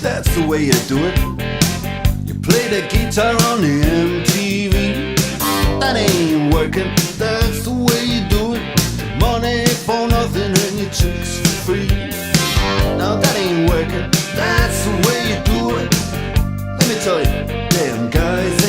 that's the way you do it. You play the guitar on the MTV. That ain't working, that's the way you do it. Money for nothing and your chicks for free. Now that ain't working, that's the way you do it. Let me tell you, damn guys